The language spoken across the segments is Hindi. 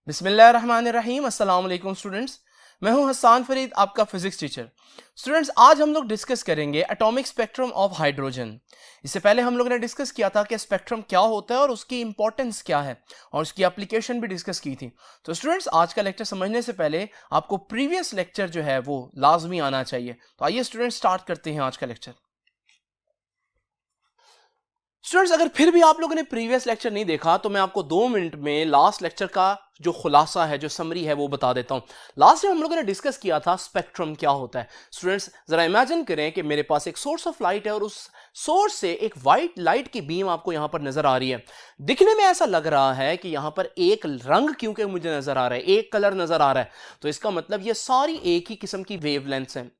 बिस्मिल्लाहिर्रहमानिर्रहीम। अस्सलाम वालेकुम स्टूडेंट्स, मैं हूं हसन फरीद, आपका फिजिक्स टीचर। स्टूडेंट्स, आज हम लोग डिस्कस करेंगे एटॉमिक स्पेक्ट्रम ऑफ हाइड्रोजन। इससे पहले हम लोगों ने डिस्कस किया था कि स्पेक्ट्रम क्या होता है और उसकी इंपॉर्टेंस क्या है और उसकी एप्लीकेशन भी डिस्कस की थी। तो स्टूडेंट्स, आज का लेक्चर समझने से पहले आपको प्रीवियस लेक्चर जो है वो लाजमी आना चाहिए। तो आइए स्टूडेंट्स, स्टार्ट करते हैं आज का लेक्चर। स्टूडेंट्स, अगर फिर भी आप लोगों ने प्रीवियस लेक्चर नहीं देखा तो मैं आपको 2 मिनट में लास्ट लेक्चर का जो खुलासा है, जो समरी है, वो बता देता हूं। लास्ट में हम लोगों ने डिस्कस किया था स्पेक्ट्रम क्या होता है। स्टूडेंट्स, जरा इमेजिन करें कि मेरे पास एक सोर्स ऑफ लाइट है और उस सोर्स से एक वाइट लाइट की बीम आपको यहां पर नजर आ रही है। दिखने में ऐसा लग रहा है कि यहां पर एक रंग क्योंकि मुझे नजर आ रहा है, एक कलर नजर आ रहा है, तो इसका मतलब ये सारी एक ही किस्म की वेवलेंथ्स हैं।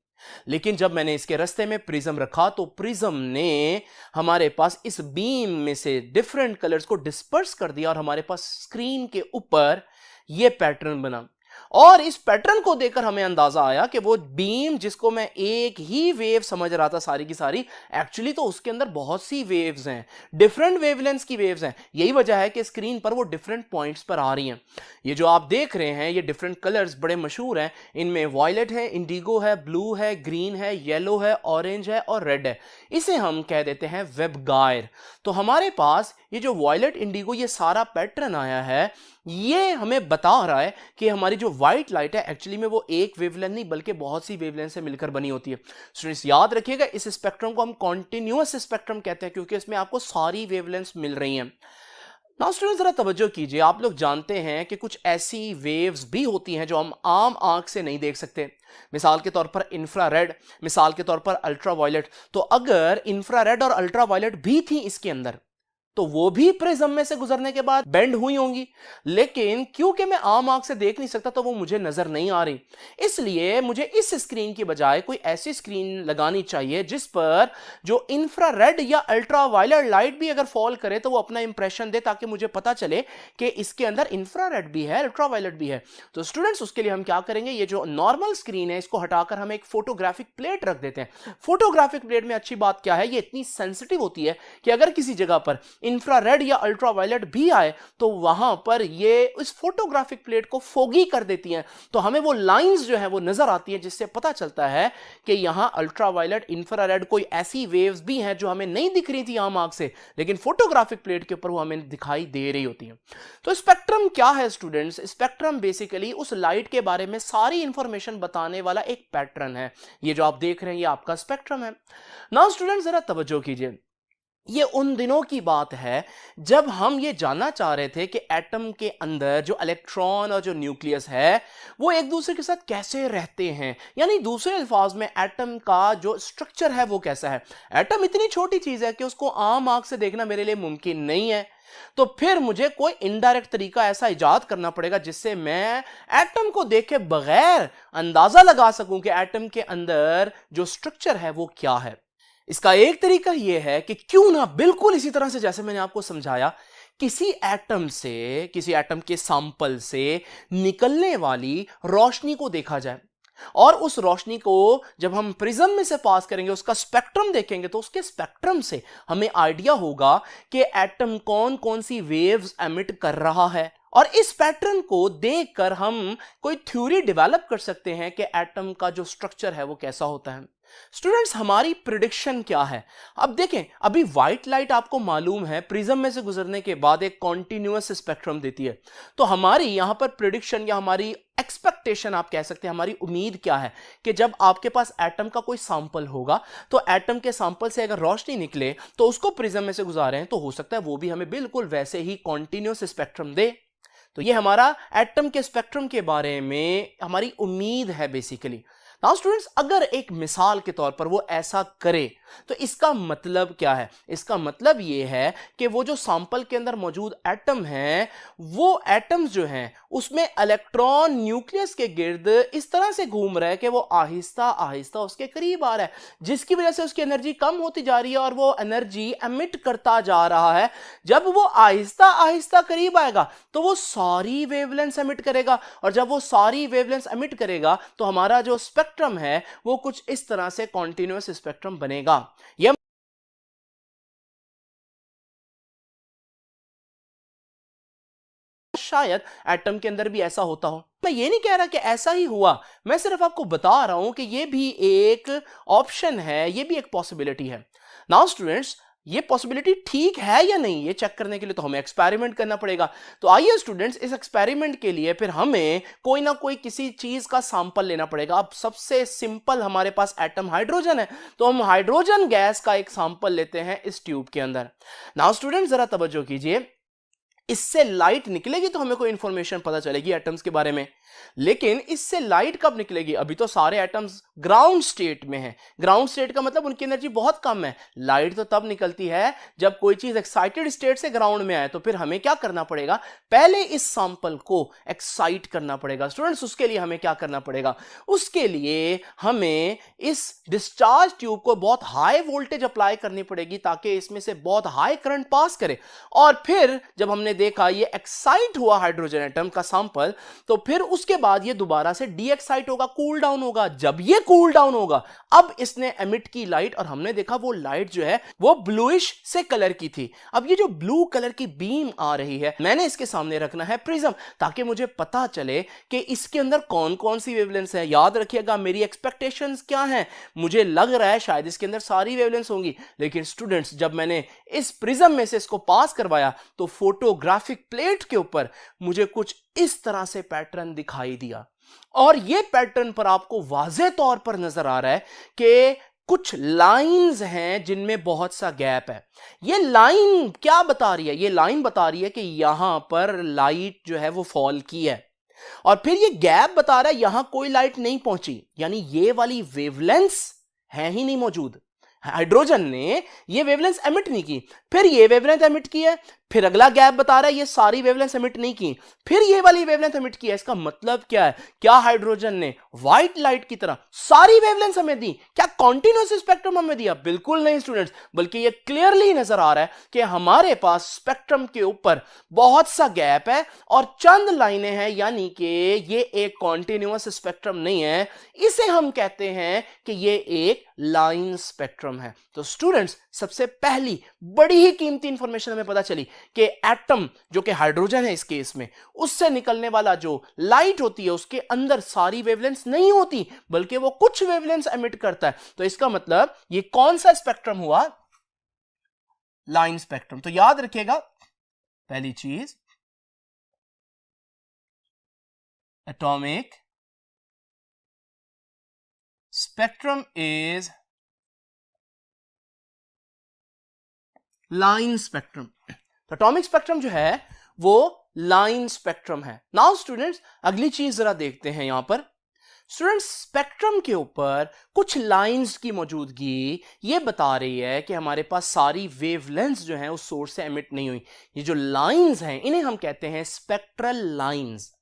लेकिन जब मैंने इसके रास्ते में प्रिज्म रखा तो प्रिज्म ने हमारे पास इस बीम में से डिफरेंट कलर्स को डिस्पर्स कर दिया और हमारे पास स्क्रीन के ऊपर यह पैटर्न बना। और इस पैटर्न को देखकर हमें अंदाजा आया कि वो बीम जिसको मैं एक ही वेव समझ रहा था सारी की सारी, एक्चुअली तो उसके अंदर बहुत सी वेव्स हैं, डिफरेंट वेवलेंथ्स की वेव्स हैं। यही वजह है कि स्क्रीन पर वो डिफरेंट पॉइंट्स पर आ रही हैं। ये जो आप देख रहे हैं, ये डिफरेंट कलर्स बड़े मशहूर हैं। इनमें वॉयलेट है, इंडिगो है, ब्लू है, ग्रीन है, येलो है, ऑरेंज है और रेड है। इसे हम कह देते हैं वेब गाइड। तो हमारे पास ये जो वॉयलेट, इंडिगो, ये सारा पैटर्न आया है, ये हमें बता रहा है कि हमारी जो व्हाइट लाइट है एक्चुअली में वो एक वेवलेंथ नहीं बल्कि बहुत सी वेवलेंथ से मिलकर बनी होती है। स्टूडेंट्स, याद रखिएगा, इस स्पेक्ट्रम को हम कॉन्टिन्यूअस स्पेक्ट्रम कहते हैं क्योंकि इसमें आपको सारी वेवलेंथ्स मिल रही हैं। नाउ स्टूडेंट्स, जरा तवज्जो कीजिए। आप लोग जानते हैं कि कुछ ऐसी वेव्स भी होती हैं जो हम आम आंख से नहीं देख सकते। मिसाल के तौर पर इंफ्रारेड, मिसाल के तौर पर अल्ट्रावायलेट। तो अगर इंफ्रारेड और अल्ट्रावायलेट भी थी इसके अंदर तो वो भी प्रिज्म में से गुजरने के बाद बेंड हुई होंगी, लेकिन क्योंकि मैं आम आंख से देख नहीं सकता तो वो मुझे नजर नहीं आ रही। इसलिए मुझे इस स्क्रीन की बजाय कोई ऐसी स्क्रीन लगानी चाहिए जिस पर जो इंफ्रारेड या अल्ट्रावायलेट लाइट भी अगर फॉल करे तो वो अपना इंप्रेशन दे, ताकि मुझे पता चले कि इसके अंदर इंफ्रारेड भी है, अल्ट्रावायलेट भी है। तो स्टूडेंट्स, उसके लिए हम क्या करेंगे, ये जो नॉर्मल स्क्रीन है इसको हटाकर हम एक फोटोग्राफिक प्लेट रख देते हैं। फोटोग्राफिक प्लेट में अच्छी बात क्या है, ये इतनी सेंसिटिव होती है कि अगर किसी जगह पर इंफ्रारेड या अल्ट्रावायलेट भी आए तो वहां पर ये इस फोटोग्राफिक प्लेट को फोगी कर देती हैं। तो हमें वो लाइंस जो है वो नजर आती हैं, जिससे पता चलता है कि यहां अल्ट्रावायलेट, इंफ्रारेड, कोई ऐसी वेव्स भी हैं जो हमें नहीं दिख रही थी आम आंख से, लेकिन फोटोग्राफिक प्लेट के ऊपर वो हमें दिखाई दे रही होती हैं। तो स्पेक्ट्रम क्या है स्टूडेंट्स? स्पेक्ट्रम बेसिकली उस लाइट के बारे में सारी इंफॉर्मेशन बताने वाला एक पैटर्न है। ये जो आप देख रहे हैं ये आपका स्पेक्ट्रम है। नाउ स्टूडेंट्स, जरा तवज्जो कीजिए। ये उन दिनों की बात है जब हम ये जानना चाह रहे थे कि एटम के अंदर जो इलेक्ट्रॉन और जो न्यूक्लियस है वो एक दूसरे के साथ कैसे रहते हैं, यानी दूसरे अल्फाज में एटम का जो स्ट्रक्चर है वो कैसा है। एटम इतनी छोटी चीज है कि उसको आम आंख से देखना मेरे लिए मुमकिन नहीं है। तो फिर मुझे कोई इनडायरेक्ट तरीका ऐसा इजाद करना पड़ेगा जिससे मैं एटम को देखे बगैर अंदाजा लगा सकूं कि एटम के अंदर जो स्ट्रक्चर है वो क्या है। इसका एक तरीका यह है कि क्यों ना बिल्कुल इसी तरह से जैसे मैंने आपको समझाया, किसी एटम से, किसी एटम के सैंपल से निकलने वाली रोशनी को देखा जाए और उस रोशनी को जब हम प्रिज्म में से पास करेंगे, उसका स्पेक्ट्रम देखेंगे, तो उसके स्पेक्ट्रम से हमें आइडिया होगा कि एटम कौन कौन सी वेव्स एमिट कर रहा है। और इस पैटर्न को देखकर हम कोई थ्योरी डेवलप कर सकते हैं कि एटम का जो स्ट्रक्चर है वो कैसा होता है। स्टूडेंट्स, हमारी प्रिडिक्शन क्या है? अब देखें, अभी व्हाइट लाइट आपको मालूम है प्रिज्म में से गुजरने के बाद एक कॉन्टिन्यूअस स्पेक्ट्रम देती है। तो हमारी यहां पर प्रिडिक्शन या हमारी एक्सपेक्टेशन आप कह सकते हैं, हमारी उम्मीद क्या है कि जब आपके पास एटम का कोई सैंपल होगा तो एटम के सैंपल से अगर रोशनी निकले तो उसको प्रिज्म में से गुजारें तो हो सकता है वो भी हमें बिल्कुल वैसे ही कॉन्टिन्यूअस स्पेक्ट्रम दे। तो ये हमारा एटम के स्पेक्ट्रम के बारे में हमारी उम्मीद है बेसिकली। नाउ स्टूडेंट्स, अगर एक मिसाल के तौर पर वो ऐसा करे तो इसका मतलब क्या है? इसका मतलब ये है कि वो जो सैंपल के अंदर मौजूद एटम है, वो एटम्स जो हैं उसमें इलेक्ट्रॉन न्यूक्लियस के गिर्द इस तरह से घूम रहा है कि वो आहिस्ता आहिस्ता उसके करीब आ रहा है, जिसकी वजह से उसकी एनर्जी कम होती जा रही है और वो एनर्जी एमिट करता जा रहा है। जब वो आहिस्ता आहिस्ता करीब आएगा तो वो सारी वेवलेंथ्स एमिट करेगा, और जब वो सारी वेवलेंथ्स एमिट करेगा तो हमारा जो स्पेक्ट्रम है वो कुछ इस तरह से कॉन्टिन्यूअस स्पेक्ट्रम बनेगा। यह शायद एटम के अंदर भी ऐसा होता हो। मैं ये नहीं कह रहा कि ऐसा ही हुआ, मैं सिर्फ आपको बता रहा हूं कि ये भी एक ऑप्शन है, ये भी एक पॉसिबिलिटी है। नाउ स्टूडेंट्स, ये पॉसिबिलिटी ठीक है या नहीं, ये चेक करने के लिए तो हमें एक्सपेरिमेंट करना पड़ेगा। तो आइए स्टूडेंट्स, इस एक्सपेरिमेंट के लिए फिर हमें कोई ना कोई किसी चीज का सैंपल लेना पड़ेगा। अब सबसे सिंपल, हमारे पास एटम हाइड्रोजन है, तो हम हाइड्रोजन गैस का एक सैंपल लेते हैं इस ट्यूब के अंदर। नाउ स्टूडेंट्स, जरा तवज्जो कीजिए, इससे लाइट निकलेगी तो हमें कोई इंफॉर्मेशन पता चलेगी एटम्स के बारे में, लेकिन इससे लाइट कब निकलेगी? अभी तो सारे एटम्स ग्राउंड स्टेट में हैं। ग्राउंड स्टेट का मतलब उनकी एनर्जी बहुत कम है। लाइट तो तब निकलती है जब कोई चीज एक्साइटेड स्टेट से ग्राउंड में आए। तो फिर हमें क्या करना पड़ेगा? पहले इस सैंपल को एक्साइट करना पड़ेगा। स्टूडेंट्स, उसके लिए हमें क्या करना पड़ेगा? उसके लिए हमें इस डिस्चार्ज ट्यूब को बहुत हाई वोल्टेज अप्लाई करनी पड़ेगी ताकि इसमें से बहुत हाई करंट पास करे। और फिर जब हमने देखा ये एक्साइट हुआ हाइड्रोजन एटम का सैंपल, तो फिर उसके बाद ये दोबारा से डी एक्साइट होगा, कूल डाउन होगा। जब ये कूल डाउन होगा, अब इसने एमिट की लाइट, और हमने देखा वो लाइट जो है वो ब्लूइश से कलर की थी। अब ये जो ब्लू कलर की बीम आ रही है, मैंने इसके सामने रखना है प्रिज्म, ताकि मुझे पता चले कि इसके अंदर कौन कौन सी वेवलेंथ है। याद रखिएगा मेरी एक्सपेक्टेशंस क्या हैं। मुझे लग रहा है शायद इसके अंदर सारी वेवलेंथ होंगी, लेकिन स्टूडेंट्स, जब मैंने इस प्रिज्म में से इसको पास करवाया तो फोटोग्राफिक प्लेट के ऊपर मुझे कुछ इस तरह से पैटर्न दिखाई दिया। और यह पैटर्न पर आपको वाज़े तौर पर नजर आ रहा है कि कुछ लाइंस हैं जिनमें बहुत सा गैप है। ये लाइन क्या बता रही है? ये लाइन बता रही है कि यहां पर लाइट जो है वो फॉल की है, और फिर ये गैप बता रहा है यहां कोई लाइट नहीं पहुंची, यानी ये वाली वेवलेंथ्स है ही नहीं मौजूद। हाइड्रोजन ने ये वेवलेंथ एमिट नहीं की, फिर ये वेवलेंथ एमिट की है, फिर अगला गैप बता रहा है ये सारी वेवलेंथ एमिट नहीं की, फिर ये वाली वेवलेंथ एमिट की है। इसका मतलब क्या है? क्या हाइड्रोजन ने व्हाइट लाइट की तरह सारी वेवलेंथ हमें दी? क्या कॉन्टिन्यूअस स्पेक्ट्रम हमें दिया? बिल्कुल नहीं स्टूडेंट्स, बल्कि ये क्लियरली नजर आ रहा है कि हमारे पास स्पेक्ट्रम के ऊपर बहुत सा गैप है और चंद लाइनें हैं, यानी कि ये एक कॉन्टिन्यूअस स्पेक्ट्रम नहीं है। इसे हम कहते हैं कि ये एक लाइन स्पेक्ट्रम है। तो स्टूडेंट्स, सबसे पहली बड़ी ही कीमती इंफॉर्मेशन हमें पता चली कि एटम, जो कि हाइड्रोजन है इस केस में, उससे निकलने वाला जो लाइट होती है उसके अंदर सारी वेवलेंथ्स नहीं होती, बल्कि वो कुछ वेवलेंथ्स एमिट करता है। तो इसका मतलब ये कौन सा स्पेक्ट्रम हुआ? Line spectrum. तो याद रखिएगा पहली चीज, atomic spectrum is line spectrum. तो एटॉमिक स्पेक्ट्रम जो है वो लाइन स्पेक्ट्रम है। नाउ स्टूडेंट्स, अगली चीज जरा देखते हैं। यहां पर स्टूडेंट्स, स्पेक्ट्रम के ऊपर कुछ लाइंस की मौजूदगी ये बता रही है कि हमारे पास सारी वेवलेंथ्स जो हैं उस सोर्स से एमिट नहीं हुई। ये जो लाइंस हैं इन्हें हम कहते हैं स्पेक्ट्रल लाइंस।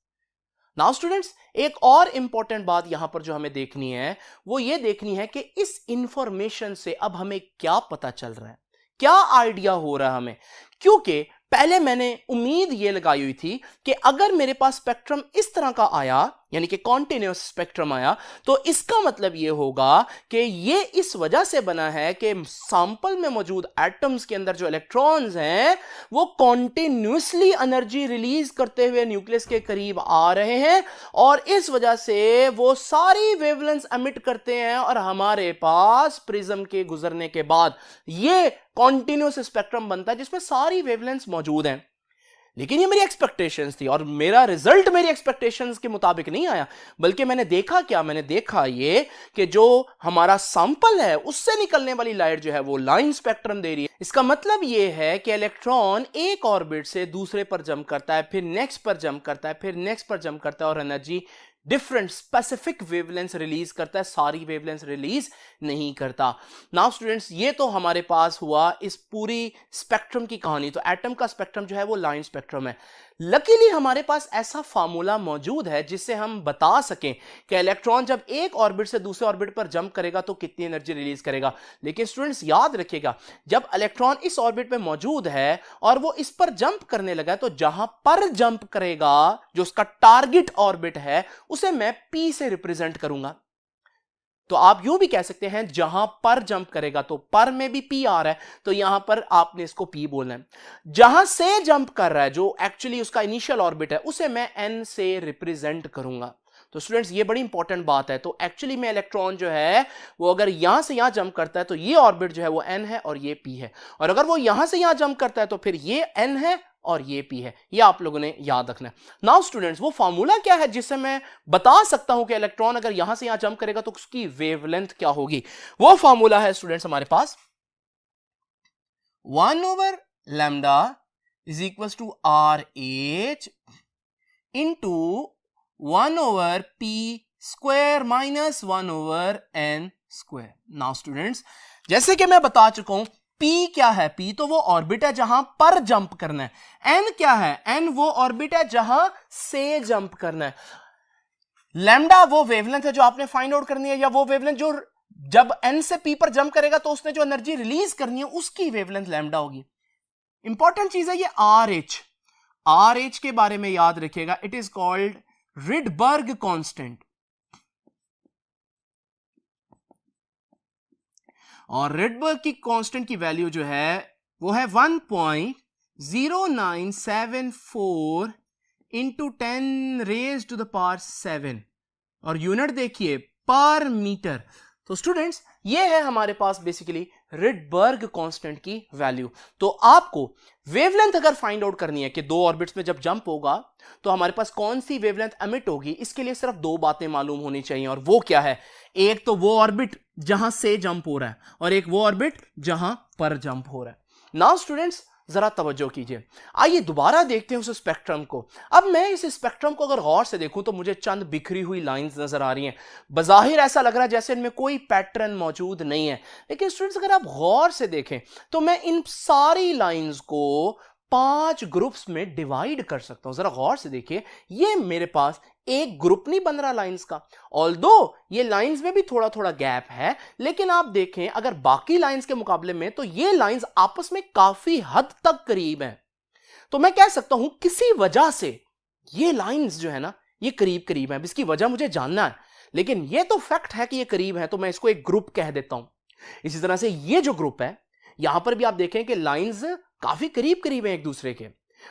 नाउ स्टूडेंट्स, एक और इंपॉर्टेंट बात यहां पर जो हमें देखनी है वो ये देखनी है कि इस इंफॉर्मेशन से अब हमें क्या पता चल रहा है, क्या आइडिया हो रहा है हमें। क्योंकि पहले मैंने उम्मीद ये लगाई हुई थी कि अगर मेरे पास स्पेक्ट्रम इस तरह का आया, यानी कि कॉन्टिन्यूअस स्पेक्ट्रम आया, तो इसका मतलब ये होगा कि ये इस वजह से बना है कि सैंपल में मौजूद एटम्स के अंदर जो इलेक्ट्रॉन्स हैं वो कॉन्टिन्यूअसली एनर्जी रिलीज करते हुए न्यूक्लियस के करीब आ रहे हैं, और इस वजह से वो सारी वेवलेंथ्स एमिट करते हैं, और हमारे पास प्रिज्म के गुजरने के बाद ये कॉन्टिन्यूअस स्पेक्ट्रम बनता है जिसमें सारी वेवलेंथ्स मौजूद हैं। लेकिन ये मेरी एक्सपेक्टेशंस थी, और मेरा रिजल्ट मेरी एक्सपेक्टेशंस के मुताबिक नहीं आया, बल्कि मैंने देखा क्या? मैंने देखा ये कि जो हमारा सैंपल है उससे निकलने वाली लाइट जो है वो लाइन स्पेक्ट्रम दे रही है। इसका मतलब ये है कि इलेक्ट्रॉन एक ऑर्बिट से दूसरे पर जंप करता है, फिर नेक्स्ट पर जंप करता है, फिर नेक्स्ट पर जंप करता है, और energy different specific wavelength release करता है, सारी वेवलेंथ रिलीज नहीं करता। नाउ स्टूडेंट्स, ये तो हमारे पास हुआ इस पूरी स्पेक्ट्रम की कहानी। तो एटम का स्पेक्ट्रम जो है वो लाइन स्पेक्ट्रम है। लकीली हमारे पास ऐसा फार्मूला मौजूद है जिससे हम बता सकें कि इलेक्ट्रॉन जब एक ऑर्बिट से दूसरे ऑर्बिट पर जंप करेगा तो कितनी एनर्जी रिलीज करेगा। लेकिन स्टूडेंट्स याद रखिएगा, जब इलेक्ट्रॉन इस ऑर्बिट में मौजूद है और वो इस पर जंप करने लगा, तो जहां पर जंप करेगा जो उसका टारगेट ऑर्बिट है उसे मैं P से रिप्रेजेंट करूंगा। तो आप यूं भी कह सकते हैं जहां पर जंप करेगा, तो पर में भी पी आ रहा है, तो यहां पर आपने इसको पी बोलना है। जहां से जंप कर रहा है, जो एक्चुअली उसका इनिशियल ऑर्बिट है, उसे मैं एन से रिप्रेजेंट करूंगा। तो स्टूडेंट्स ये बड़ी इंपॉर्टेंट बात है। तो एक्चुअली में इलेक्ट्रॉन जो है वो अगर यहां से यहां जंप करता है तो ये ऑर्बिट जो है वो एन है और ये पी है, और अगर वो यहां से यहां जंप करता है तो फिर ये एन है और ये पी है। ये आप लोगों ने याद रखना है। नाउ स्टूडेंट्स, वो फॉर्मूला क्या है जिससे मैं बता सकता हूं कि इलेक्ट्रॉन अगर यहां से यहां जंप करेगा तो उसकी वेवलेंथ क्या होगी? वो फॉर्मूला है स्टूडेंट्स हमारे पास 1/λ is equal to R H into 1/p square minus 1/n square. Now students, जैसे कि मैं बता चुका हूं, P क्या है? P तो वो ऑर्बिट है जहां पर जंप करना है। N क्या है? N वो ऑर्बिट है जहां से जंप करना है। लैम्डा वो वेवलेंथ है जो आपने फाइंड आउट करनी है, या वो वेवलेंथ जो जब N से P पर जंप करेगा तो उसने जो एनर्जी रिलीज करनी है उसकी वेवलेंथ लैम्डा होगी। इंपॉर्टेंट चीज है ये आर एच के बारे में याद रखिएगा। It is called Rydberg constant, और रिडबर्ग की कांस्टेंट की वैल्यू जो है वो है 1.0974 into 10 raise to the power 7, और यूनिट देखिए पर मीटर। तो स्टूडेंट्स ये है हमारे पास बेसिकली रिडबर्ग कांस्टेंट की वैल्यू। तो आपको वेवलेंथ अगर फाइंड आउट करनी है कि दो ऑर्बिट्स में जब जंप होगा तो हमारे पास कौन सी वेवलेंथ एमिट होगी, इसके लिए सिर्फ दो बातें मालूम होनी चाहिए, और वो क्या है? एक तो वो ऑर्बिट जहां से जंप हो रहा है, और एक वो ऑर्बिट जहां पर जंप हो रहा है। नाउ स्टूडेंट्स जरा तवज्जो कीजिए, आइए दोबारा देखते हैं उस स्पेक्ट्रम को। अब मैं इस स्पेक्ट्रम को अगर गौर से देखूं तो मुझे चंद बिखरी हुई लाइंस नजर आ रही हैं। बज़ाहिर ऐसा लग रहा है जैसे इनमें कोई पैटर्न मौजूद नहीं है, लेकिन स्टूडेंट्स अगर आप गौर से देखें तो मैं इन सारी लाइंस को 5 ग्रुप्स में डिवाइड कर सकता हूं। जरा गौर से देखिए, ये मेरे पास एक ग्रुप नहीं बन रहा लाइंस का, ऑल्दो ये लाइंस में भी थोड़ा थोड़ा गैप है, लेकिन आप देखें अगर बाकी लाइंस के मुकाबले में तो ये लाइंस आपस में काफी हद तक करीब हैं। तो मैं कह सकता हूं किसी वजह से ये लाइंस जो है ना ये करीब करीब हैं। इसकी वजह मुझे जानना है, लेकिन ये तो फैक्ट है कि ये करीब है, तो मैं इसको एक ग्रुप कह देता हूं। इसी तरह से ये जो ग्रुप है, यहां पर भी आप देखें कि लाइंस काफी करीब करीब हैं एक दूसरे के,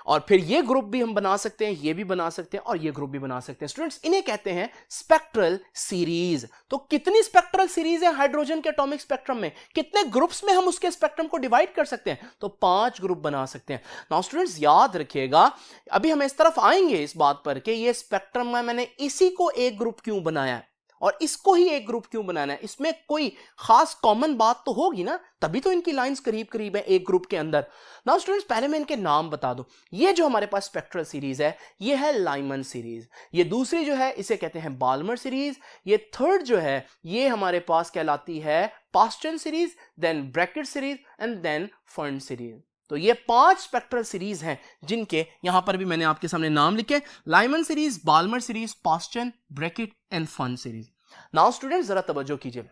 और फिर ये ग्रुप भी हम बना सकते हैं, ये भी बना सकते हैं, और ये ग्रुप भी बना सकते हैं। स्टूडेंट्स इन्हें कहते हैं स्पेक्ट्रल सीरीज। तो कितनी स्पेक्ट्रल सीरीज है हाइड्रोजन के एटॉमिक स्पेक्ट्रम में? कितने ग्रुप्स में हम उसके स्पेक्ट्रम को डिवाइड कर सकते हैं? तो 5 ग्रुप बना सकते हैं। नाउ स्टूडेंट्स याद रखिएगा, अभी हम इस तरफ आएंगे इस बात पर कि ये स्पेक्ट्रम में मैंने इसी को एक ग्रुप क्यों बनाया है और इसको ही एक ग्रुप क्यों बनाना है। इसमें कोई खास कॉमन बात तो होगी ना, तभी तो इनकी लाइंस करीब करीब है एक ग्रुप के अंदर। नाउ स्टूडेंट्स पहले मैं इनके नाम बता दूं। ये जो हमारे पास स्पेक्ट्रल सीरीज है ये है लाइमन सीरीज, ये दूसरी जो है इसे कहते हैं बाल्मर सीरीज, ये थर्ड जो है ये हमारे पास कहलाती है Paschen series, then Brackett series and then फर्न सीरीज। तो ये 5 स्पेक्ट्रल सीरीज हैं जिनके यहां पर भी मैंने आपके सामने नाम लिखे, Lyman series, Balmer series, Paschen, Brackett and फर्न सीरीज। नाउ स्टूडेंट्स जरा तवज्जो कीजिए,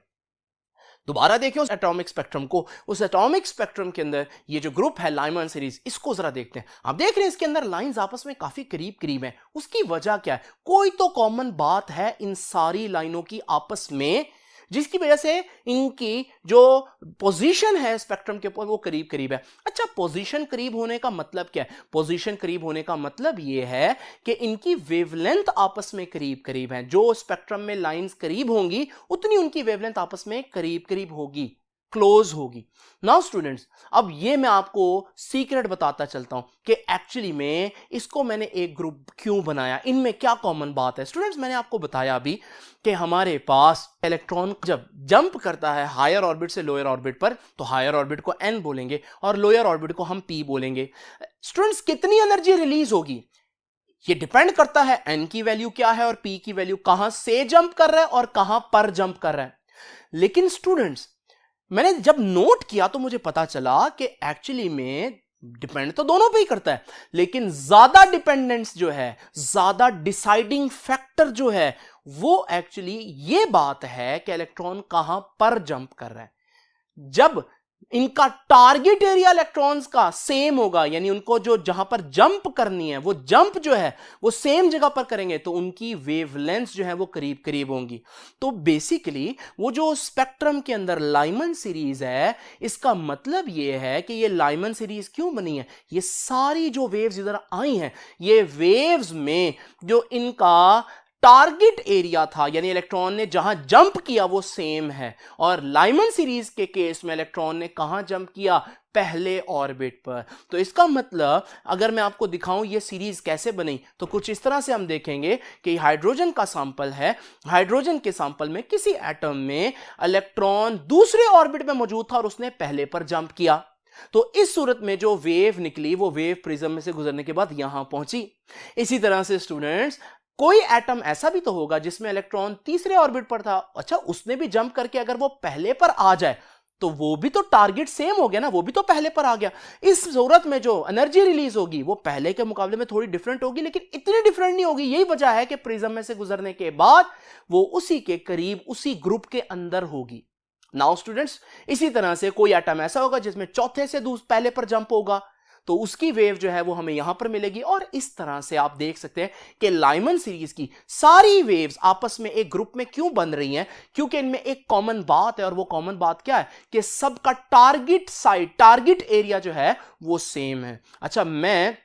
दोबारा देखें उस एटॉमिक स्पेक्ट्रम को। उस एटॉमिक स्पेक्ट्रम के अंदर ये जो ग्रुप है लाइमन सीरीज, इसको जरा देखते हैं। आप देख रहे हैं इसके अंदर लाइंस आपस में काफी करीब करीब हैं। उसकी वजह क्या है? कोई तो कॉमन बात है इन सारी लाइनों की आपस में, जिसकी वजह से इनकी जो पोजीशन है स्पेक्ट्रम के ऊपर वो करीब करीब है। अच्छा, पोजीशन करीब होने का मतलब क्या है? पोजीशन करीब होने का मतलब ये है कि इनकी वेवलेंथ आपस में करीब करीब है। जो स्पेक्ट्रम में लाइंस करीब होंगी उतनी उनकी वेवलेंथ आपस में करीब करीब होगी, क्लोज होगी। नाउ स्टूडेंट्स अब ये मैं आपको सीक्रेट बताता चलता हूं कि एक्चुअली में इसको मैंने एक ग्रुप क्यों बनाया, इनमें क्या कॉमन बात है। स्टूडेंट्स मैंने आपको बताया अभी कि हमारे पास इलेक्ट्रॉन जब जंप करता है हायर ऑर्बिट से लोअर ऑर्बिट पर, तो हायर ऑर्बिट को n बोलेंगे और लोअर ऑर्बिट को हम p बोलेंगे। स्टूडेंट्स कितनी एनर्जी रिलीज होगी ये डिपेंड करता है n की वैल्यू क्या है और p की वैल्यू, कहां से जंप कर रहा है और कहां पर जंप कर रहा है। लेकिन स्टूडेंट्स मैंने जब नोट किया तो मुझे पता चला कि एक्चुअली में डिपेंड तो दोनों पे ही करता है, लेकिन ज्यादा डिपेंडेंस जो है, ज्यादा डिसाइडिंग फैक्टर जो है वो एक्चुअली ये बात है कि इलेक्ट्रॉन कहां पर जंप कर रहा है। जब इनका टारगेट एरिया इलेक्ट्रॉन्स का सेम होगा, यानी उनको जो जहां पर जंप करनी है वो जंप जो है वो सेम जगह पर करेंगे, तो उनकी वेवलेंथ जो है वो करीब करीब होंगी। तो बेसिकली वो जो स्पेक्ट्रम के अंदर लाइमन सीरीज है, इसका मतलब ये है कि ये लाइमन सीरीज क्यों बनी है, ये सारी जो वेव्स इधर आई हैं, ये वेव्स में जो इनका टारगेट एरिया था, यानी इलेक्ट्रॉन ने जहां जंप किया वो सेम है। और लाइमन सीरीज के केस में इलेक्ट्रॉन ने कहां जंप किया, पहले ऑर्बिट पर। तो इसका मतलब अगर मैं आपको दिखाऊं ये सीरीज कैसे बनी, तो कुछ इस तरह से हम देखेंगे कि हाइड्रोजन का सैंपल है, हाइड्रोजन के सैंपल में किसी एटम में इलेक्ट्रॉन दूसरे ऑर्बिट में मौजूद था और उसने पहले पर जंप किया। तो इस सूरत में जो वेव निकली वो वेव प्रिज्म में से गुजरने के बाद यहां पहुंची। इसी तरह से स्टूडेंट्स, कोई एटम ऐसा भी तो होगा जिसमें इलेक्ट्रॉन तीसरे ऑर्बिट पर था, अच्छा उसने भी जंप करके अगर वो पहले पर आ जाए तो वो भी तो टारगेट सेम हो गया ना, वो भी तो पहले पर आ गया। इस सूरत में जो एनर्जी रिलीज होगी वो पहले के मुकाबले में थोड़ी डिफरेंट होगी, लेकिन इतनी डिफरेंट नहीं होगी। यही वजह है कि प्रिज्म में से गुजरने के बाद वो उसी के करीब उसी ग्रुप के अंदर होगी। नाउ स्टूडेंट्स, इसी तरह से कोई एटम ऐसा होगा जिसमें चौथे से पहले पर जंप होगा, तो उसकी वेव जो है वो हमें यहां पर मिलेगी। और इस तरह से आप देख सकते हैं कि लाइमन सीरीज की सारी वेव्स आपस में एक ग्रुप में क्यों बन रही हैं, क्योंकि इनमें एक कॉमन बात है, और वो कॉमन बात क्या है कि सबका टारगेट साइड, टारगेट एरिया जो है वो सेम है। अच्छा, मैं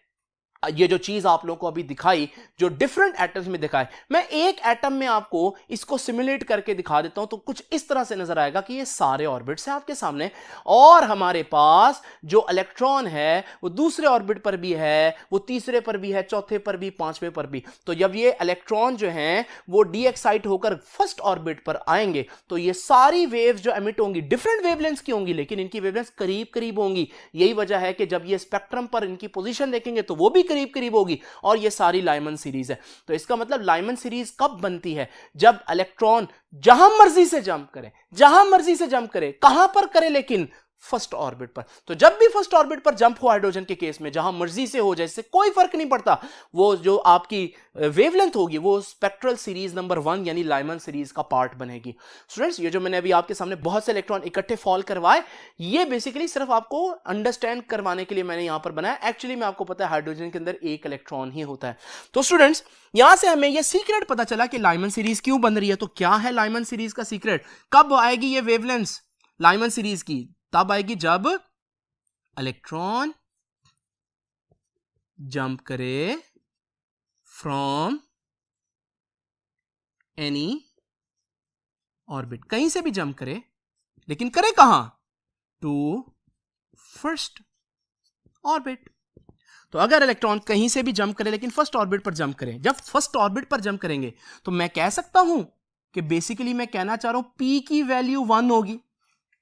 ये जो चीज आप लोगों को अभी दिखाई, जो डिफरेंट एटम्स में दिखाए, मैं एक एटम में आपको इसको सिमुलेट करके दिखा देता हूं, तो कुछ इस तरह से नजर आएगा कि ये सारे ऑर्बिट्स हैं आपके सामने, और हमारे पास जो इलेक्ट्रॉन है वो दूसरे ऑर्बिट पर भी है, वो तीसरे पर भी है, चौथे पर भी, पांचवें पर भी। तो जब ये इलेक्ट्रॉन जो हैं वो डी एक्साइट होकर फर्स्ट ऑर्बिट पर आएंगे, तो ये सारी वेव्स जो एमिट होंगी डिफरेंट वेवलेंथ की होंगी, लेकिन इनकी वेवलेंथ करीब करीब होंगी। यही वजह है कि जब ये स्पेक्ट्रम पर इनकी पोजीशन देखेंगे तो वो भी करीब करीब होगी, और ये सारी लाइमन सीरीज है। तो इसका मतलब लाइमन सीरीज कब बनती है, जब इलेक्ट्रॉन जहां मर्जी से जंप करे, जहां मर्जी से जंप करे, कहां पर करे, लेकिन फर्स्ट ऑर्बिट पर। तो जब भी फर्स्ट ऑर्बिट पर जंप हो हाइड्रोजन के केस में, जहां मर्जी से हो जाए, इससे कोई फर्क नहीं पड़ता, वो जो आपकी वेवलेंथ होगी वो स्पेक्ट्रल सीरीज नंबर 1 यानी लाइमन सीरीज का पार्ट बनेगी। स्टूडेंट्स, ये जो मैंने अभी आपके सामने बहुत से इलेक्ट्रॉन इकट्ठे फॉल करवाए, ये बेसिकली सिर्फ आपको अंडरस्टैंड करवाने के लिए मैंने यहां पर बनाया। एक्चुअली में आपको पता है हाइड्रोजन के अंदर एक इलेक्ट्रॉन ही होता है। तो स्टूडेंट्स, यहां से हमें ये सीक्रेट पता चला कि लाइमन सीरीज क्यों बन रही है। तो क्या है लाइमन सीरीज का सीक्रेट, कब आएगी ये वेवलेंथ लाइमन सीरीज की, तब आएगी जब इलेक्ट्रॉन जंप करे फ्रॉम एनी ऑर्बिट, कहीं से भी जंप करे, लेकिन करे कहां, टू फर्स्ट ऑर्बिट। तो अगर इलेक्ट्रॉन कहीं से भी जंप करे लेकिन फर्स्ट ऑर्बिट पर जंप करे, जब फर्स्ट ऑर्बिट पर जंप करेंगे तो मैं कह सकता हूं कि बेसिकली मैं कहना चाह रहा हूं पी की वैल्यू 1 होगी।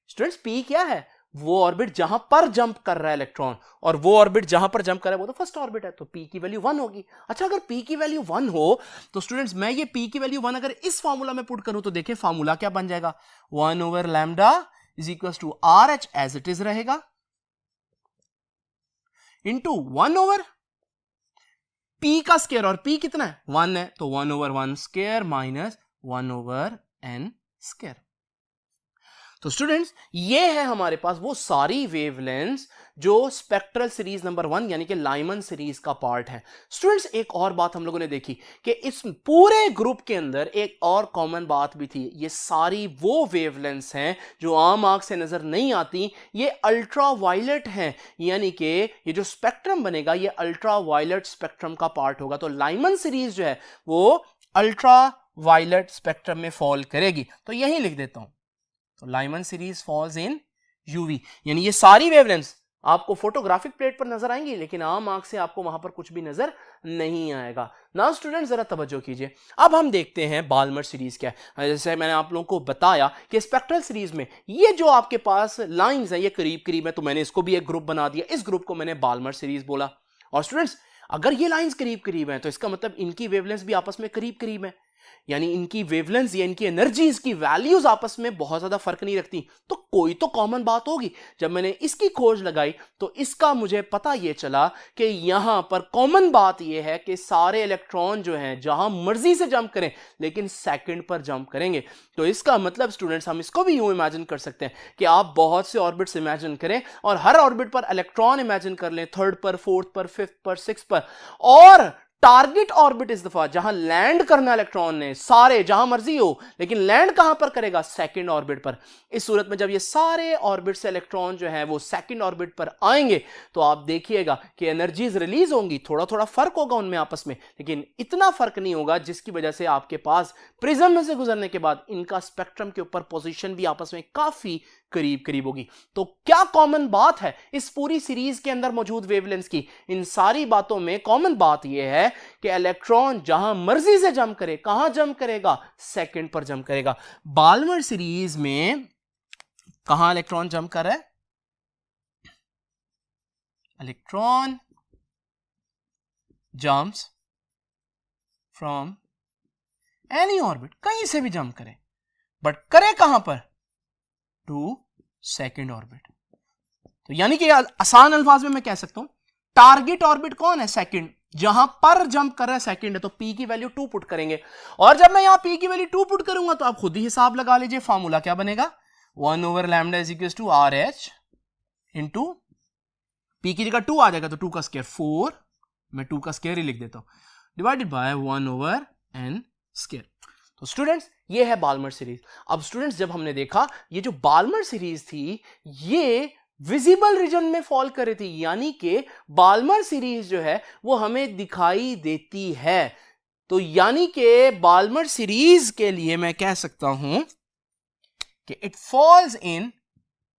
स्टूडेंट्स, पी क्या है, वो ऑर्बिट जहां पर जंप कर रहा है इलेक्ट्रॉन, और वो ऑर्बिट जहां पर जंप कर रहा है वो तो फर्स्ट ऑर्बिट है, तो पी की वैल्यू 1 होगी। अच्छा, अगर पी की वैल्यू 1 हो तो स्टूडेंट्स, मैं ये पी की वैल्यू 1 अगर इस फार्मूला में पुट करूं तो देखिए फार्मूला क्या बन जाएगा, 1/लैम्डा is equal to R H as it is रहेगा, इंटू 1/, पी का स्क्वायर, और पी कितना है 1 है, तो 1/1 स्क्वायर माइनस 1/n स्क्वायर। तो स्टूडेंट्स, ये है हमारे पास वो सारी वेवलेंथ्स जो स्पेक्ट्रल सीरीज नंबर 1 यानी कि लाइमन सीरीज का पार्ट है। स्टूडेंट्स, एक और बात हम लोगों ने देखी कि इस पूरे ग्रुप के अंदर एक और कॉमन बात भी थी, ये सारी वो वेवलेंथ्स हैं जो आम आंख से नजर नहीं आती, ये अल्ट्रा वायलेट हैं, यानी कि ये जो स्पेक्ट्रम बनेगा ये अल्ट्रा वायलेट स्पेक्ट्रम का पार्ट होगा। तो लाइमन सीरीज जो है वो अल्ट्रा वायलेट स्पेक्ट्रम में फॉल करेगी। तो यही लिख देता हूं, तो Lyman series falls in UV, यानी ये सारी वेवलेंथ्स आपको फोटोग्राफिक प्लेट पर नजर आएंगी, लेकिन आम आंख से आपको वहां पर कुछ भी नजर नहीं आएगा। नाउ स्टूडेंट, जरा तवज्जो कीजिए, अब हम देखते हैं बाल्मर सीरीज क्या है। जैसे मैंने आप लोगों को बताया कि स्पेक्ट्रल सीरीज में ये जो आपके पास लाइंस हैं ये करीब करीब है, तो मैंने इसको भी एक ग्रुप बना दिया, इस ग्रुप को मैंने बाल्मर सीरीज बोला। और स्टूडेंट्स, अगर ये लाइंस करीब करीब हैं तो इसका मतलब इनकी वेवलेंथ भी आपस में करीब करीब है, यानी इनकी वेवलेंथ या इनकी एनर्जीज की वैल्यूज आपस में बहुत ज्यादा फर्क नहीं रखती, तो कोई तो कॉमन बात होगी। जब मैंने इसकी खोज लगाई तो इसका मुझे पता यह चला कि यहां पर कॉमन बात यह है कि सारे इलेक्ट्रॉन जो हैं जहां मर्जी से जंप करें लेकिन सेकंड पर जंप करेंगे। तो इसका मतलब स्टूडेंट्स हम इसको भी यूं इमेजिन कर सकते हैं कि आप बहुत से ऑर्बिट्स इमेजिन करें और हर ऑर्बिट पर इलेक्ट्रॉन इमेजिन कर लें, थर्ड पर, फोर्थ पर, फिफ्थ पर, सिक्स्थ पर, और टारगेट ऑर्बिट इस दफा जहां लैंड करना इलेक्ट्रॉन ने, सारे जहां मर्जी हो, लेकिन लैंड कहां पर करेगा? सेकंड ऑर्बिट पर। इस सूरत में जब ये सारे ऑर्बिट से इलेक्ट्रॉन जो है वो सेकंड ऑर्बिट पर आएंगे तो आप देखिएगा कि एनर्जीज रिलीज होंगी, थोड़ा थोड़ा फर्क होगा उनमें आपस में, लेकिन इतना फर्क नहीं होगा जिसकी वजह से आपके पास प्रिज्म में से गुजरने के बाद इनका स्पेक्ट्रम के ऊपर पोजीशन भी आपस में काफी करीब करीब होगी। तो क्या कॉमन बात है इस पूरी सीरीज के अंदर मौजूद वेवलेंथ की? इन सारी बातों में कॉमन बात यह है कि इलेक्ट्रॉन जहां मर्जी से जंप करे, कहां जंप करेगा? सेकंड पर जंप करेगा। बाल्मर सीरीज में कहां इलेक्ट्रॉन जंप कर रहा है? Electron jumps from any orbit, कहीं से भी जंप करे, बट करे कहां पर? To second orbit. तो यानी कि आसान अल्फाज में मैं कह सकता हूं टारगेट ऑर्बिट कौन है? सेकंड। जहां पर जंप कर रहा है सेकंड है, तो पी की वैल्यू 2 पुट करेंगे, और जब मैं यहां पी की वैल्यू 2 पुट करूंगा तो आप खुद ही हिसाब लगा लीजिए, फार्मूला क्या बनेगा? 1/λ is equal to RH into P की जगह 2 आ जाएगा तो 2 का स्क्वायर 4, मैं 2 का स्क्वायर ही लिख देता हूं, डिवाइडेड बाय 1/n स्क्वायर। तो स्टूडेंट्स ये है बाल्मर सीरीज। अब स्टूडेंट्स जब हमने देखा ये जो बाल्मर सीरीज थी ये विजिबल रीजन में फॉल कर रही थी, यानी कि बाल्मर सीरीज जो है वो हमें दिखाई देती है। तो यानी कि बाल्मर सीरीज के लिए मैं कह सकता हूं कि it falls in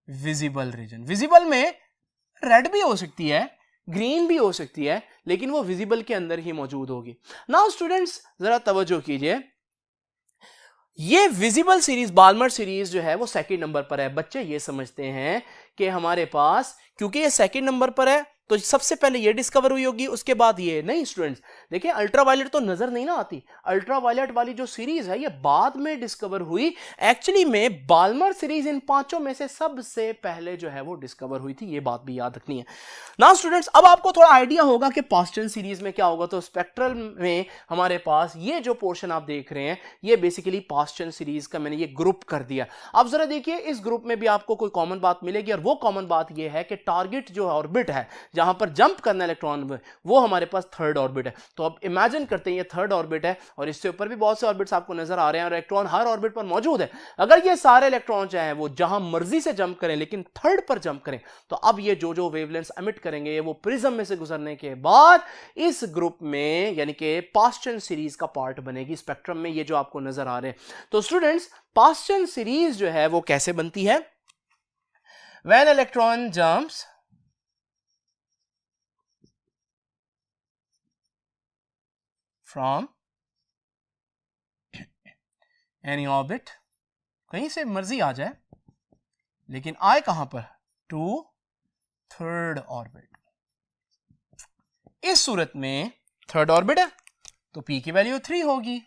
visible region. Visible में रेड भी हो सकती है, ग्रीन भी हो सकती है, लेकिन वो विजिबल के अंदर ही मौजूद होगी। नाउ स्टूडेंट्स जरा तवज्जो कीजिए, ये विजिबल सीरीज बाल्मर सीरीज जो है वो सेकंड नंबर पर है। बच्चे ये समझते हैं कि हमारे पास क्योंकि ये सेकंड नंबर पर है तो सबसे पहले ये डिस्कवर हुई होगी, उसके बाद ये। नहीं स्टूडेंट्स, देखिए अल्ट्रावायलेट तो नजर नहीं ना आती, अल्ट्रावायलेट वाली जो सीरीज है ये बाद में डिस्कवर हुई। एक्चुअली में बाल्मर सीरीज इन पांचों में से सबसे पहले जो है वो डिस्कवर हुई थी, ये बात भी याद रखनी है। ना स्टूडेंट्स अब आपको थोड़ा आइडिया होगा कि पास्टन सीरीज में क्या होगा। तो स्पेक्ट्रल में हमारे पास ये जो पोर्शन आप देख रहे हैं ये बेसिकली पास्टन सीरीज का मैंने ये ग्रुप कर दिया। अब जरा देखिए इस ग्रुप में भी आपको कोई कॉमन बात मिलेगी, और वो कॉमन बात ये है कि टारगेट जो ऑर्बिट है जहां पर जंप करना इलेक्ट्रॉन वो हमारे पास थर्ड ऑर्बिट है। तो अब इमेजिन करते हैं ये थर्ड ऑर्बिट है और इससे ऊपर भी बहुत से ऑर्बिट्स आपको नजर आ रहे हैं और इलेक्ट्रॉन हर ऑर्बिट पर मौजूद है। अगर ये सारे इलेक्ट्रॉन जो हैं वो जहां मर्जी से जंप करें लेकिन थर्ड पर जंप करें तो अब ये जो वेवलेंथ्स एमिट करेंगे वो प्रिज्म में से गुजरने के बाद इस ग्रुप में यानी कि पास्टन सीरीज का पार्ट बनेगी स्पेक्ट्रम में, ये जो आपको नजर आ रहे हैं। तो स्टूडेंट्स पास्टन सीरीज जो है वो कैसे बनती है? When electron jumps from any orbit, कहीं से मर्जी आ जाए लेकिन आए कहां पर? To third orbit. इस सूरत में थर्ड ऑर्बिट है तो पी की वैल्यू 3 होगी।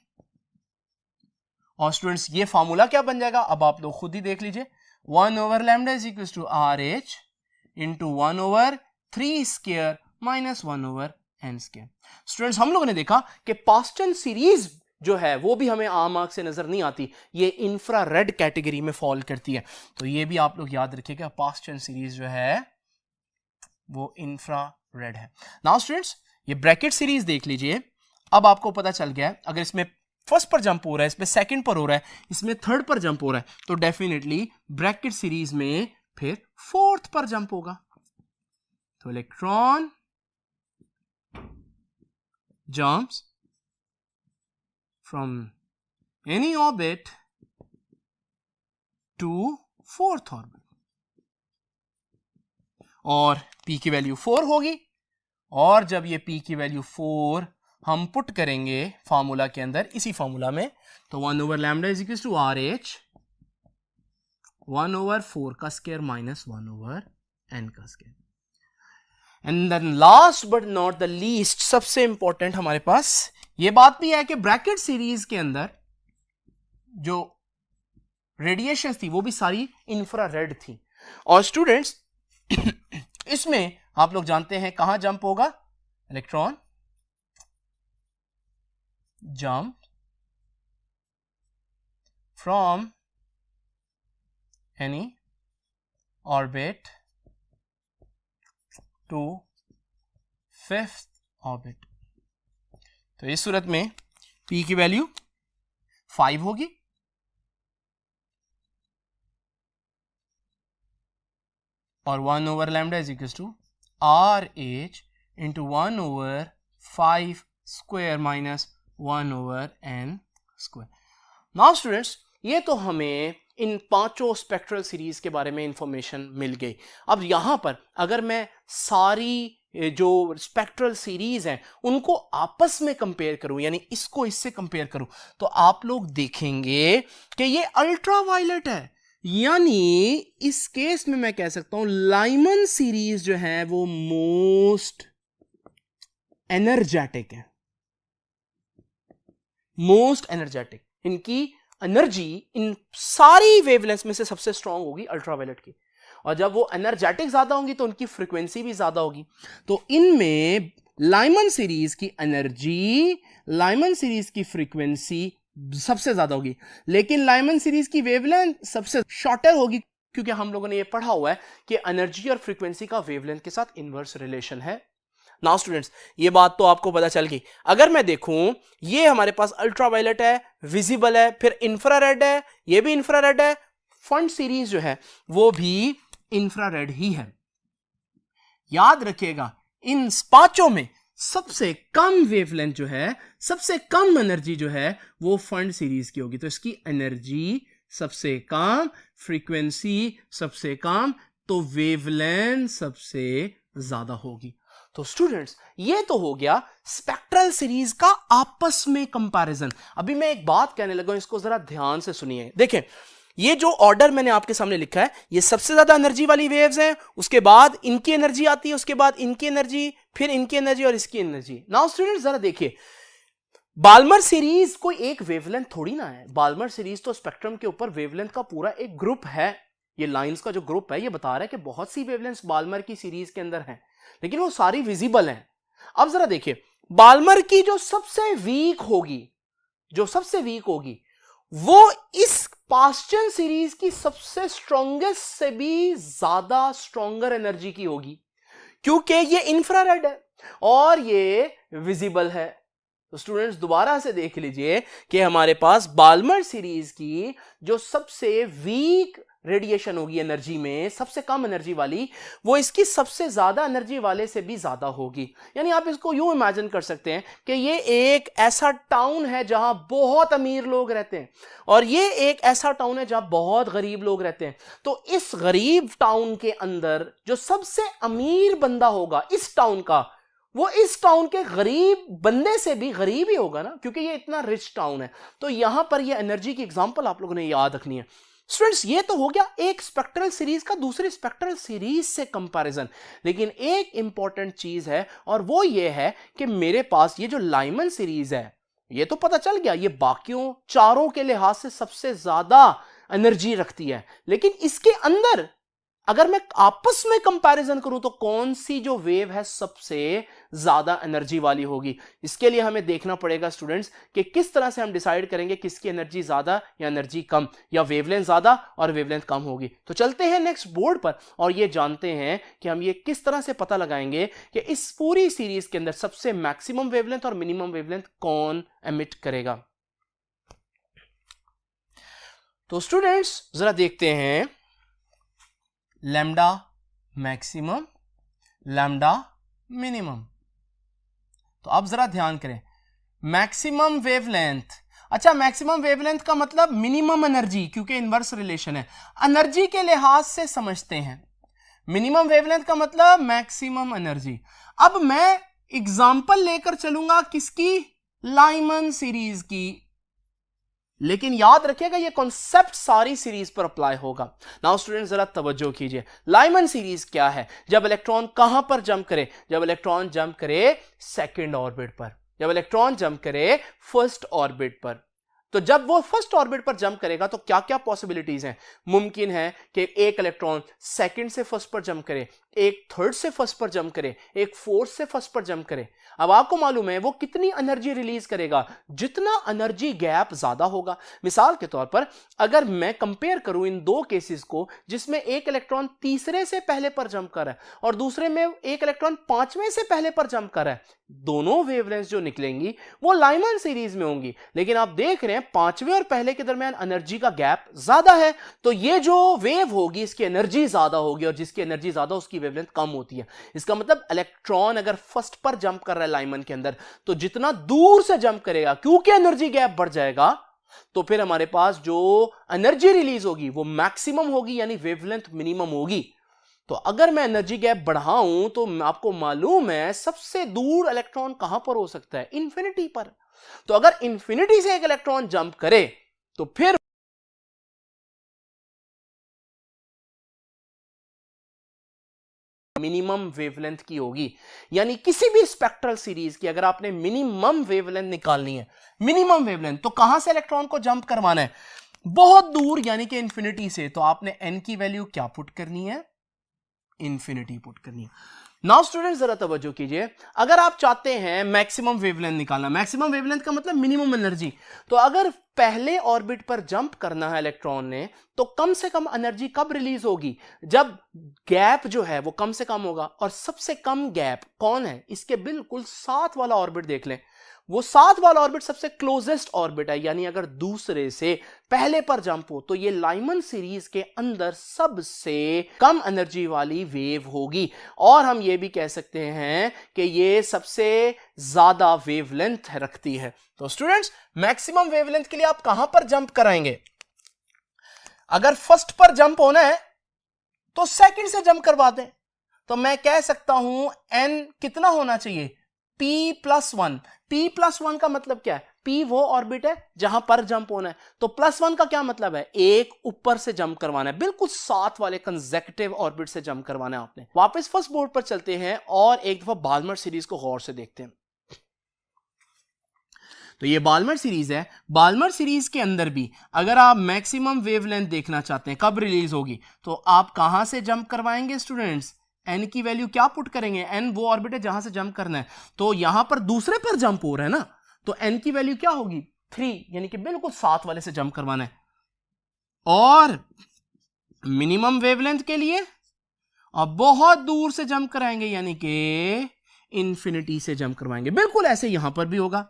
और स्टूडेंट्स ये फॉर्मूला क्या बन जाएगा अब आप लोग खुद ही देख लीजिए, 1/λ is equal to RH into 1/3 square minus 1/n square. Students हम लोगों ने देखा कि पास्टन सीरीज जो है वो भी हमें आम आंख से नजर नहीं आती, ये इंफ्रारेड कैटेगरी में फॉल करती है। तो ये भी आप लोग याद रखिएगा, पास्टन सीरीज जो है वो इंफ्रारेड है। नाउ स्टूडेंट्स ये ब्रैकेट सीरीज देख लीजिए, अब आपको पता चल गया है अगर इसमें फर्स्ट पर जंप हो रहा है, इसमें सेकंड पर हो रहा है, इसमें थर्ड पर जंप हो रहा है, तो डेफिनेटली ब्रैकेट सीरीज में फिर फोर्थ पर जंप होगा। तो electron jumps from any orbit to fourth orbit, और पी की वैल्यू 4 होगी। और जब ये पी की वैल्यू 4 हम पुट करेंगे फॉर्मूला के अंदर, इसी फॉर्मूला में, तो 1/λ इज इक्वल टू RH 1/4 का स्क्वायर माइनस 1/n का square. And then last but not the least, सबसे इंपॉर्टेंट हमारे पास ये बात भी है कि ब्रैकेट सीरीज के अंदर जो रेडिएशन थी वो भी सारी इंफ्रारेड थी। और स्टूडेंट्स इसमें आप लोग जानते हैं कहां जंप होगा, electron jump from any orbit to fifth orbit. तो इस सूरत में p की वैल्यू 5 होगी और 1 over lambda is equal to R H into 1 over 5 square minus 1 over n square. Now students ये तो हमें इन पांचों स्पेक्ट्रल सीरीज के बारे में इंफॉर्मेशन मिल गई। अब यहां पर अगर मैं सारी जो स्पेक्ट्रल सीरीज हैं उनको आपस में कंपेयर करूं, यानी इसको इससे कंपेयर करूं, तो आप लोग देखेंगे कि ये अल्ट्रावायलेट है। यानी इस केस में मैं कह सकता हूं लाइमन सीरीज जो है वो मोस्ट एनर्जेटिक है, मोस्ट एनर्जेटिक। इनकी एनर्जी इन सारी वेवलेंथ में से सबसे स्ट्रांग होगी अल्ट्रावायलेट की, और जब वो एनर्जेटिक ज्यादा होंगी तो उनकी फ्रीक्वेंसी भी ज्यादा होगी। तो इनमें लाइमन सीरीज की एनर्जी, लाइमन सीरीज की फ्रीक्वेंसी सबसे ज्यादा होगी, लेकिन लाइमन सीरीज की वेवलेंथ सबसे शॉर्टर होगी, क्योंकि हम लोगों ने ये पढ़ा हुआ है कि एनर्जी और फ्रीक्वेंसी का वेवलेंथ के साथ इनवर्स रिलेशन है। नाउ स्टूडेंट्स ये बात तो आपको पता चल गई। अगर मैं देखूं ये हमारे पास अल्ट्रावायलेट है, विजिबल है, फिर इंफ्रारेड है, ये भी इंफ्रारेड है, फंड सीरीज जो है वो भी इंफ्रारेड ही है। याद रखिएगा इन पांचों में सबसे कम वेवलेंथ जो है, सबसे कम एनर्जी जो है वो फंड सीरीज की होगी। तो इसकी एनर्जी सबसे कम, फ्रीक्वेंसी सबसे कम, तो वेवलेंथ सबसे ज्यादा होगी। तो स्टूडेंट्स ये तो हो गया स्पेक्ट्रल सीरीज का आपस में कंपैरिजन। अभी मैं एक बात कहने लगा हूं, इसको जरा ध्यान से सुनिए। देखें ये जो ऑर्डर मैंने आपके सामने लिखा है, ये सबसे ज्यादा एनर्जी वाली वेव्स हैं, उसके बाद इनकी एनर्जी आती है, उसके बाद इनकी एनर्जी, फिर इनकी एनर्जी और इसकी एनर्जी। नाउ स्टूडेंट्स जरा देखिए, बाल्मर सीरीज कोई एक वेवलेंथ थोड़ी ना है। बाल्मर सीरीज तो स्पेक्ट्रम के ऊपर वेवलेंथ का पूरा एक ग्रुप है। ये लाइंस का जो ग्रुप है ये बता रहा है कि बहुत सी वेवलेंथ्स बाल्मर की सीरीज के अंदर हैं, लेकिन वो सारी विजिबल हैं। अब जरा देखिए, बाल्मर की जो सबसे वीक होगी, जो सबसे वीक होगी वो इस पास्चन सीरीज की सबसे स्ट्रॉन्गेस्ट से भी ज्यादा स्ट्रॉन्गर एनर्जी की होगी, क्योंकि ये इंफ्रारेड है और ये विजिबल है। तो स्टूडेंट्स दोबारा से देख लीजिए कि हमारे पास बाल्मर सीरीज की जो सबसे वीक रेडिएशन होगी एनर्जी में, सबसे कम एनर्जी वाली, वो इसकी सबसे ज्यादा एनर्जी वाले से भी ज्यादा होगी। यानी आप इसको यूं इमेजिन कर सकते हैं कि ये एक ऐसा टाउन है जहां बहुत अमीर लोग रहते हैं और ये एक ऐसा टाउन है जहां बहुत गरीब लोग रहते हैं। तो इस गरीब टाउन के अंदर जो सबसे अमीर बंदा होगा इस टाउन का, वो इस टाउन के गरीब बंदे से भी गरीब ही होगा ना, क्योंकि ये इतना रिच टाउन है। तो यहां पर ये एनर्जी की एग्जांपल आप लोगों ने याद रखनी है। स्टूडेंट्स ये तो हो गया एक स्पेक्ट्रल सीरीज का दूसरी स्पेक्ट्रल सीरीज से कंपैरिजन, लेकिन एक इंपॉर्टेंट चीज है और वो ये है कि मेरे पास ये जो लाइमन सीरीज है, ये तो पता चल गया ये बाकियों चारों के लिहाज से सबसे ज्यादा एनर्जी रखती है, लेकिन इसके अंदर अगर मैं आपस में कंपैरिजन करूं तो कौन सी जो वेव है सबसे ज्यादा एनर्जी वाली होगी। इसके लिए हमें देखना पड़ेगा स्टूडेंट्स कि किस तरह से हम डिसाइड करेंगे किसकी एनर्जी ज्यादा या एनर्जी कम, या वेवलेंथ ज्यादा और वेवलेंथ कम होगी। तो चलते हैं नेक्स्ट बोर्ड पर और ये जानते हैं कि हम ये किस तरह से पता लगाएंगे कि इस पूरी सीरीज के अंदर सबसे मैक्सिमम वेवलेंथ और मिनिमम वेवलेंथ कौन एमिट करेगा। तो स्टूडेंट्स जरा देखते हैं लैम्डा मैक्सिमम, लैम्डा मिनिमम। तो अब जरा ध्यान करें, मैक्सिमम वेवलेंथ, अच्छा मैक्सिमम वेवलेंथ का मतलब मिनिमम एनर्जी, क्योंकि इनवर्स रिलेशन है, एनर्जी के लिहाज से समझते हैं। मिनिमम वेवलेंथ का मतलब मैक्सिमम एनर्जी। अब मैं एग्जांपल लेकर चलूंगा किसकी, लाइमन सीरीज की। लेकिन याद रखिएगा ये कॉन्सेप्ट सारी सीरीज पर अप्लाई होगा। नाउ स्टूडेंट जरा तवज्जो कीजिए, लाइमन सीरीज क्या है? जब इलेक्ट्रॉन कहां पर जंप करे? जब इलेक्ट्रॉन जंप करे सेकंड ऑर्बिट पर, जब इलेक्ट्रॉन जंप करे फर्स्ट ऑर्बिट पर। तो जब वो फर्स्ट ऑर्बिट पर जंप करेगा तो क्या क्या पॉसिबिलिटीज हैं? मुमकिन है कि एक इलेक्ट्रॉन सेकंड से फर्स्ट पर जंप करे, एक थर्ड से फर्स्ट पर जंप करे, एक फोर्थ से फर्स्ट पर जंप करे। अब आपको मालूम है वो कितनी एनर्जी रिलीज करेगा? जितना एनर्जी गैप ज्यादा होगा। मिसाल के तौर पर अगर मैं कंपेयर करूं इन दो केसेस को, जिसमें एक इलेक्ट्रॉन तीसरे से पहले पर जंप कर रहा है और दूसरे में एक इलेक्ट्रॉन पांचवें से पहले पर जंप कर रहा है, दोनों वेवलेंथ जो निकलेंगी वो लाइमन सीरीज में होंगी। लेकिन आप देख रहे हैं पांचवें और पहले के दरमियान एनर्जी का गैप ज्यादा है, तो ये जो वेव होगी इसकी एनर्जी ज्यादा होगी, और जिसकी एनर्जी ज्यादा उसकी वेवलेंथ कम होती है। इसका मतलब इलेक्ट्रॉन अगर फर्स्ट पर जंप कर रहा है लाइमन के अंदर, तो जितना दूर से जंप करेगा क्योंकि एनर्जी गैप बढ़ जाएगा, तो फिर हमारे पास जो एनर्जी रिलीज होगी वो मैक्सिमम होगी, यानी वेवलेंथ मिनिमम होगी। तो अगर मैं एनर्जी गैप बढ़ाऊं तो आपको मालूम है सबसे दूर इलेक्ट्रॉन कहां पर हो सकता है? इंफिनिटी पर। तो अगर इंफिनिटी से एक इलेक्ट्रॉन जंप करे तो फिर मिनिमम वेवलेंथ की होगी। यानी किसी भी स्पेक्ट्रल सीरीज की अगर आपने मिनिमम वेवलेंथ निकालनी है, मिनिमम वेवलेंथ, तो कहां से इलेक्ट्रॉन को जंप करवाना है? बहुत दूर, यानी कि इंफिनिटी से। तो आपने n की वैल्यू क्या पुट करनी है? इंफिनिटी पुट करनी है। नाउ स्टूडेंट जरा तवज्जो कीजिए, अगर आप चाहते हैं मैक्सिमम वेवलेंथ निकालना, मैक्सिमम वेवलेंथ का मतलब मिनिमम एनर्जी, तो अगर पहले ऑर्बिट पर जंप करना है इलेक्ट्रॉन ने, तो कम से कम एनर्जी कब रिलीज होगी? जब गैप जो है वो कम से कम होगा। और सबसे कम गैप कौन है? इसके बिल्कुल साथ वाला ऑर्बिट देख लें, वो साथ वाला ऑर्बिट सबसे क्लोजेस्ट ऑर्बिट है। यानी अगर दूसरे से पहले पर जंप हो तो ये लाइमन सीरीज के अंदर सबसे कम एनर्जी वाली वेव होगी, और हम ये भी कह सकते हैं कि ये सबसे ज्यादा वेवलेंथ रखती है। तो स्टूडेंट्स मैक्सिमम वेवलेंथ के लिए आप कहां पर जंप कराएंगे? अगर फर्स्ट पर जंप होना है तो सेकंड से जंप करवा दें। तो मैं कह सकता हूं n कितना होना चाहिए? p+1। p+1 का मतलब क्या है? p वो ऑर्बिट है जहां पर जंप होना है, तो +1 का क्या मतलब है? एक ऊपर से जंप करवाना है, बिल्कुल साथ वाले कंसेक्यूटिव ऑर्बिट से जंप करवाना है आपने। वापस फर्स्ट बोर्ड पर चलते हैं और एक दफा बाल्मर सीरीज को गौर से देखते हैं। तो ये बाल्मर सीरीज है। बाल्मर सीरीज के अंदर भी अगर आप मैक्सिमम वेवलेंथ देखना चाहते हैं कब रिलीज होगी, तो आप कहां से जंप करवाएंगे स्टूडेंट्स? n की वैल्यू क्या पुट करेंगे? n वो ऑर्बिट है जहां से जंप करना है, तो यहां पर दूसरे पर जंप हो रहा है ना, तो n की वैल्यू क्या होगी? 3, यानी कि बिल्कुल साथ वाले से जंप करवाना है। और मिनिमम वेवलेंथ के लिए अब बहुत दूर से जंप कराएंगे, यानी कि इंफिनिटी से जंप करवाएंगे। बिल्कुल ऐसे यहां पर भी होगा।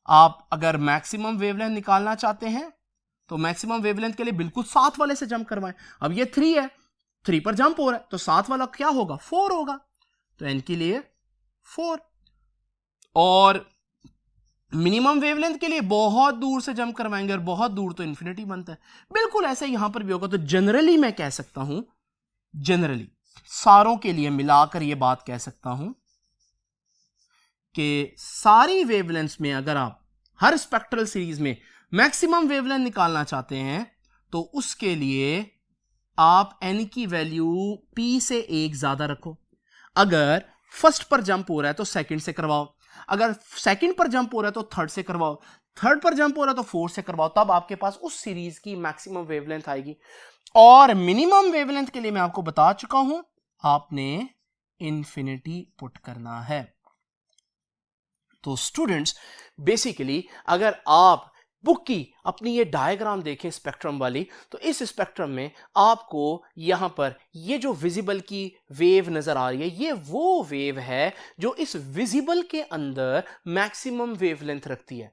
आप अगर मैक्सिमम वेवलेंथ निकालना चाहते हैं तो मैक्सिमम वेवलेंथ के लिए बिल्कुल साथ वाले से जंप करवाएं। अब ये 3 है, 3 पर जंप हो रहा है, तो साथ वाला क्या होगा? 4 होगा। तो n के लिए 4। और मिनिमम वेवलेंथ के लिए बहुत दूर से जंप करवाएंगे, और बहुत दूर तो इंफिनिटी बनता है। बिल्कुल ऐसे यहां पर भी होगा। तो जनरली मैं कह सकता हूं, जनरली सारों के लिए मिलाकर यह बात कह सकता हूं कि सारी वेवलेंथ्स में अगर आप हर स्पेक्ट्रल सीरीज में मैक्सिमम वेवलेंथ निकालना चाहते हैं तो उसके लिए आप n की वैल्यू p से 1 ज्यादा रखो। अगर फर्स्ट पर जंप हो रहा है तो सेकंड से करवाओ, अगर सेकंड पर जंप हो रहा है तो थर्ड से करवाओ, थर्ड पर जंप हो रहा है तो फोर्थ से करवाओ, तब आपके पास उस सीरीज की मैक्सिमम वेवलेंथ आएगी। और मिनिमम वेवलेंथ के लिए मैं आपको बता चुका हूं, आपने इंफिनिटी पुट करना है। तो स्टूडेंट्स बेसिकली अगर आप बुक की अपनी ये डायग्राम देखें स्पेक्ट्रम वाली, तो इस स्पेक्ट्रम में आपको यहां पर ये जो विजिबल की वेव नजर आ रही है, ये वो वेव है जो इस विजिबल के अंदर मैक्सिमम वेवलेंथ रखती है।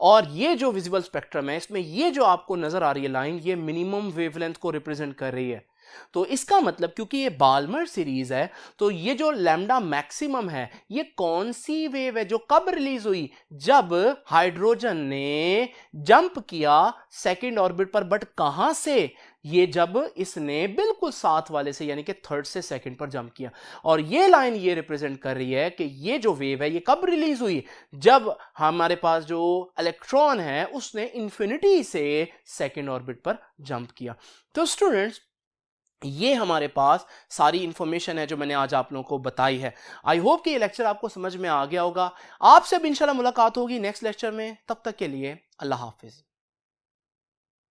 और ये जो विजिबल स्पेक्ट्रम है इसमें ये जो आपको नजर आ रही है लाइन, ये मिनिमम वेवलेंथ को रिप्रेजेंट कर रही है। तो इसका मतलब क्योंकि ये बाल्मर सीरीज है तो ये जो लैम्डा मैक्सिमम है ये कौन सी वेव है जो कब रिलीज हुई, जब हाइड्रोजन ने जंप किया सेकंड ऑर्बिट पर, बट कहां से, ये जब इसने बिल्कुल साथ वाले से यानी कि थर्ड से सेकंड पर जंप किया। और ये लाइन ये रिप्रेजेंट कर रही है कि ये जो वेव है ये कब रिलीज हुई, जब हमारे पास जो इलेक्ट्रॉन है उसने इंफिनिटी से सेकंड ऑर्बिट पर जंप किया। तो स्टूडेंट्स ये हमारे पास सारी इंफॉर्मेशन है जो मैंने आज आप लोगों को बताई है। आई होप कि ये लेक्चर आपको समझ में आ गया होगा। आपसे अब इंशाल्लाह मुलाकात होगी नेक्स्ट लेक्चर में, तब तक के लिए अल्लाह हाफिज।